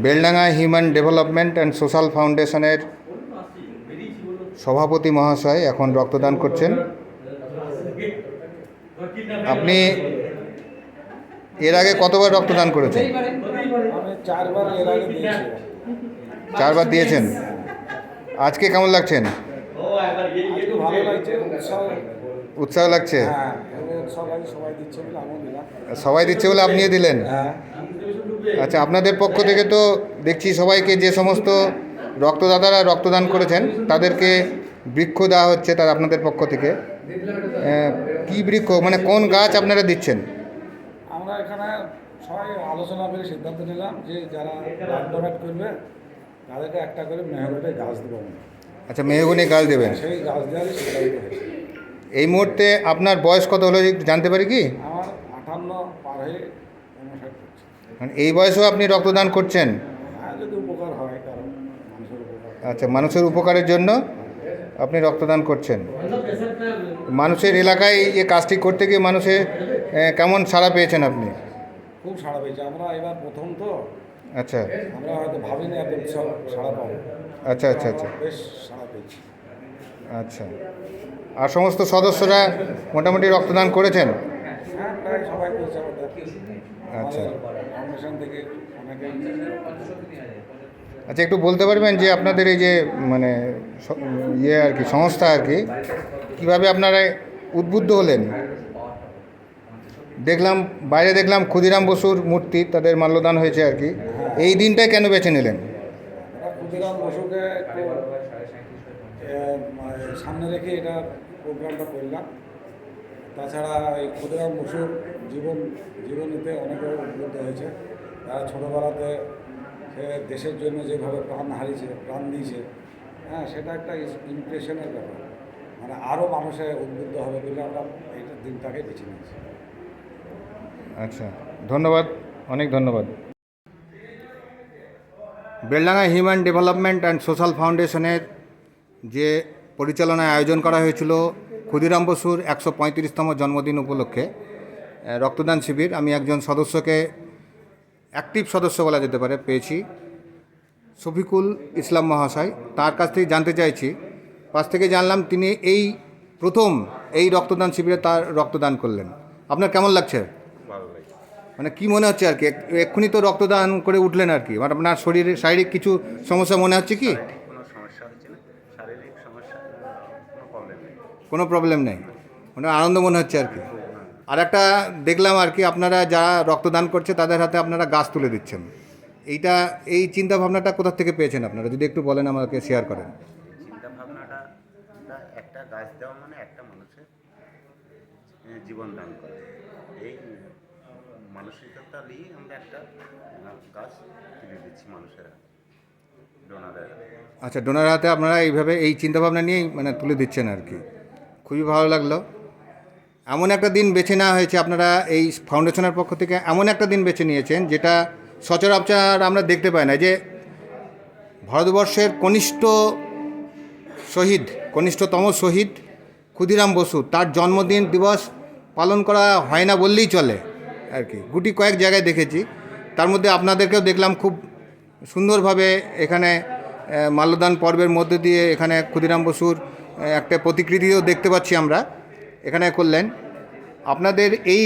Beldanga human development and social ফাউন্ডেশনের সভাপতি মহাশয় এখন রক্তদান করছেন। আপনি এর আগে কতবার রক্তদান করেছেন? চারবার দিয়েছেন। আজকে কেমন লাগছেন? উৎসাহ লাগছে। সবাই দিচ্ছে বলে আপনিও দিলেন? আচ্ছা, আপনাদের পক্ষ থেকে তো দেখছি সবাইকে, যে সমস্ত রক্তদাতারা রক্তদান করেছেন তাদেরকে বৃক্ষ দেওয়া হচ্ছে তার আপনাদের পক্ষ থেকে। কি বৃক্ষ, মানে কোন গাছ আপনারা দিচ্ছেন? আমরা এখানে সবাই আলোচনা করে সিদ্ধান্ত নিলাম যে যারা ব্লাড ডোনেট করবে তাদেরকে একটা করে মেহগনি গাছ দেবো। আচ্ছা, মেহগনি গাছ দেবেন। সেই গাছ দেওয়ার সিদ্ধান্ত হয়েছে। এই মুহূর্তে আপনার বয়স কত হলো জানতে পারি কি? আমার 58 পার হয়ে 59 করছে। মানে এই বয়সেও আপনি রক্তদান করছেন? হ্যাঁ, যদি উপকার হয়, কারণ মানুষের উপকার। আচ্ছা, মানুষের উপকারের জন্য আপনি রক্তদান করছেন। মানুষের এলাকায় এই কাজটি করতে গিয়ে মানুষের কেমন সাড়া পেয়েছেন আপনি? খুব সাড়া পেয়েছে। আমরা এবার প্রথম তো। আচ্ছা, আমরা হয়তো ভাবিনি এত সাড়া পাবো। আচ্ছা আচ্ছা আচ্ছা, বেশ সাড়া পেয়েছি। আচ্ছা, আর সমস্ত সদস্যরা মোটামুটি রক্তদান করেছেন? হ্যাঁ, প্রায় সবাই করেছে আমাদের। আচ্ছা ফাউন্ডেশন থেকে অনেকে। আচ্ছা, একটু বলতে পারবেন যে আপনাদের এই যে মানে ইয়ে আর কি সংস্থা আর কি, কীভাবে আপনারা উদ্বুদ্ধ হলেন? দেখলাম বাইরে দেখলাম ক্ষুদিরাম বসুর মূর্তি, তাদের মাল্যদান হয়েছে আর কি। এই দিনটাই কেন বেছে নিলেন? ক্ষুদিরাম বসুকে সামনে রেখে এটা প্রোগ্রামটা করলাম। তাছাড়া এই ক্ষুদিরাম বসুর জীবনীতে অনেকে উদ্বুদ্ধ হয়েছে। তারা ছোটোবেলাতে সে দেশের জন্য যেভাবে প্রাণ দিয়েছে, হ্যাঁ, সেটা একটা ইমপ্রেশনের ব্যাপার। মানে আরও মানুষে উদ্বুদ্ধ হবে বলে আমরা এইটার দিনটাকে বেছে নিয়েছি। আচ্ছা, ধন্যবাদ, অনেক ধন্যবাদ। Beldanga human development and social ফাউন্ডেশনের যে পরিচালনায় আয়োজন করা হয়েছিল ক্ষুদিরাম বসুর 135তম জন্মদিন উপলক্ষে রক্তদান শিবির, আমি একজন সদস্যকে, অ্যাক্টিভ সদস্য বলা যেতে পারে, পেয়েছি, শফিকুল ইসলাম মহাশয়। তার কাছ থেকে জানতে চাইছি, পাশ থেকে জানলাম তিনি এই প্রথম এই রক্তদান শিবিরে তার রক্তদান করলেন। আপনার কেমন লাগছে? মানে কি মনে হচ্ছে আর কি? এক্ষুনি তো রক্তদান করে উঠলেন আর কি, মানে আপনার শরীরে শারীরিক কিছু সমস্যা মনে হচ্ছে কি? কোনো প্রবলেম নেই, মানে আনন্দ মনে হচ্ছে আর কি। আর একটা দেখলাম আর কি, আপনারা যারা রক্তদান করছে তাদের হাতে আপনারা গাছ তুলে দিচ্ছেন। এই চিন্তা ভাবনাটা কোথা থেকে পেয়েছেন আপনারা, যদি একটু বলেন, আমাকে শেয়ার করেন। চিন্তা ভাবনাটা, একটা গাছ দেওয়া মানে একটা মানুষের জীবন দান করা, এই মানসিকতা নিয়ে আমরা একটা গাছ তুলে দিচ্ছি মানুষেরা, ডোনারের। আচ্ছা, ডোনার হাতে আপনারা এইভাবে এই চিন্তাভাবনা নিয়েই মানে তুলে দিচ্ছেন আর কি। খুবই ভালো লাগলো। এমন একটা দিন বেছে নেওয়া হয়েছে, আপনারা এই ফাউন্ডেশনের পক্ষ থেকে এমন একটা দিন বেছে নিয়েছেন যেটা সচরাচর আমরা দেখতে পাই না, যে ভারতবর্ষের কনিষ্ঠতম শহীদ ক্ষুদিরাম বসু, তার জন্মদিন দিবস পালন করা হয় না বললেই চলে আর কি। গুটি কয়েক জায়গায় দেখেছি, তার মধ্যে আপনাদেরকেও দেখলাম খুব সুন্দরভাবে এখানে মাল্যদান পর্বের মধ্যে দিয়ে এখানে ক্ষুদিরাম বসুর একটা প্রতিকৃতিও দেখতে পাচ্ছি আমরা এখানে করলেন। আপনাদের এই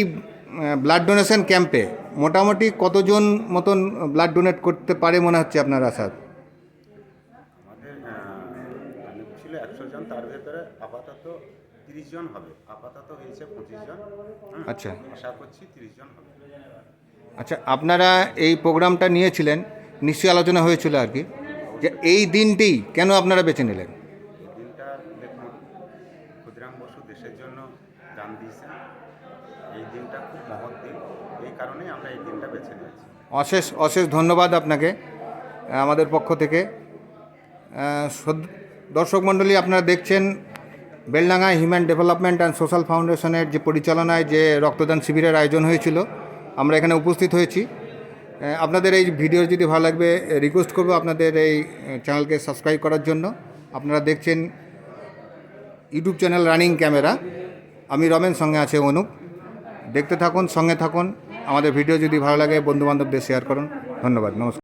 ব্লাড ডোনেশন ক্যাম্পে মোটামুটি কতজন মতন ব্লাড ডোনেট করতে পারে মনে হচ্ছে আপনার আশা? আমাদের ছিল 100 জন, তার ভেতরে আপাতত 30 জন হবে। আপাতত হয়েছে 25 জন। আচ্ছা, আশা করছি 30 জন হবে। আচ্ছা, আপনারা এই প্রোগ্রামটা নিয়েছিলেন, নিশ্চয়ই আলোচনা হয়েছিল আর কি, যে এই দিনটি কেন আপনারা বেছে নিলেন? এই দিনটা দেখুন, ক্ষুদিরাম বসু দেশের জন্য দান দিয়েছেন। এই দিনটা খুব মহৎ দিন, এই কারণেই আমরা এই দিনটা বেছে নিয়েছি। অশেষ অশেষ ধন্যবাদ আপনাকে আমাদের পক্ষ থেকে। দর্শক মণ্ডলী, আপনারা দেখছেন Beldanga human development and social ফাউন্ডেশনের যে পরিচালনায় যে রক্তদান শিবিরের আয়োজন হয়েছিল, আমরা এখানে উপস্থিত হয়েছি। আপনাদের এই ভিডিও যদি ভালো লাগবে, রিকোয়েস্ট করব আপনাদের এই চ্যানেলকে সাবস্ক্রাইব করার জন্য। আপনারা দেখছেন ইউটিউব চ্যানেল রানিং ক্যামেরা, আমি রমেন, সঙ্গে আছে অনুপ। দেখতে থাকুন, সঙ্গে থাকুন। আমাদের ভিডিও যদি ভালো লাগে বন্ধুবান্ধবদের শেয়ার করুন। ধন্যবাদ, নমস্কার।